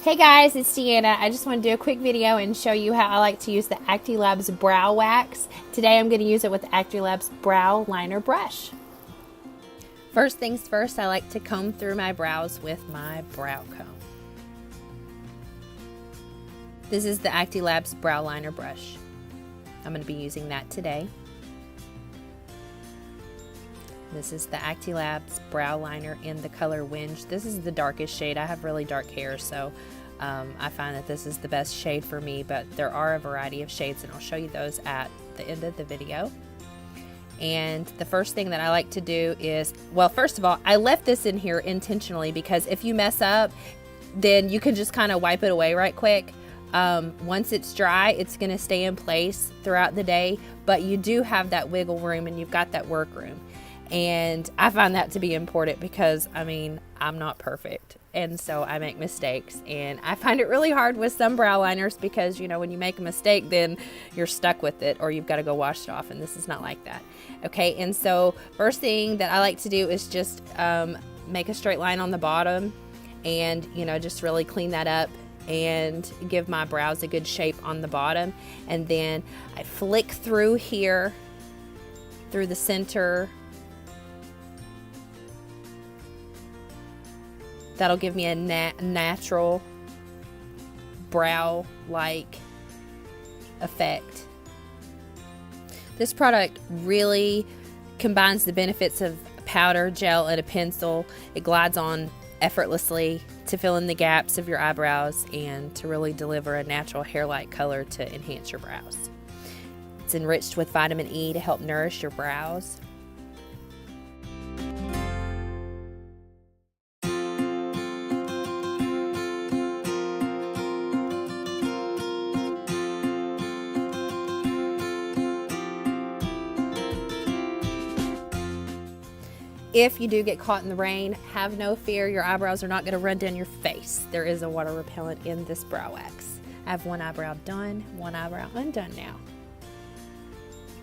Hey guys, it's Deanna. I just want to do a quick video and show you how I like to use the Acti Brow Wax. Today I'm going to use it with the Acti Brow Liner Brush. First things first, I like to comb through my brows with my brow comb. This is the Acti Brow Liner Brush. I'm going to be using that today. This is the Acti Brow Liner in the color Whinge. This is the darkest shade. I have really dark hair, so I find that this is the best shade for me, but there are a variety of shades, and I'll show you those at the end of the video. And the first thing that I like to do is, well, first of all, I left this in here intentionally because if you mess up, then you can just kind of wipe it away right quick. Once it's dry, it's going to stay in place throughout the day, but you do have that wiggle room and you've got that work room. And I find that to be important because, I mean, I'm not perfect. And so I make mistakes. And I find it really hard with some brow liners because, you know, when you make a mistake, then you're stuck with it or you've got to go wash it off. And this is not like that. Okay, and so first thing that I like to do is just make a straight line on the bottom and, you know, just really clean that up and give my brows a good shape on the bottom. And then I flick through here, through the center. That'll give me a natural brow-like effect. This product really combines the benefits of powder, gel, and a pencil. It glides on effortlessly to fill in the gaps of your eyebrows and to really deliver a natural hair-like color to enhance your brows. It's enriched with vitamin E to help nourish your brows. If you do get caught in the rain, have no fear. Your eyebrows are not going to run down your face. There is a water repellent in this brow wax. I have one eyebrow done, one eyebrow undone now.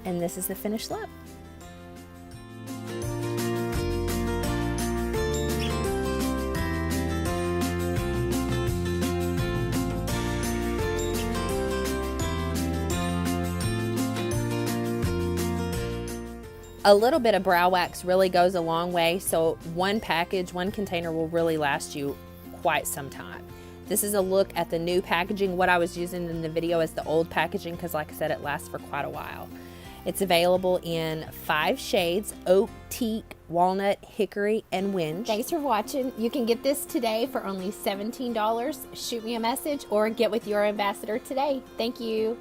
And this is the finished look. A little bit of brow wax really goes a long way, so one package, one container will really last you quite some time. This is a look at the new packaging. What I was using in the video is the old packaging because, like I said, it lasts for quite a while. It's available in 5 shades: oak, teak, walnut, hickory, and whinge. Thanks for watching. You can get this today for only $17. Shoot me a message or get with your ambassador today. Thank you.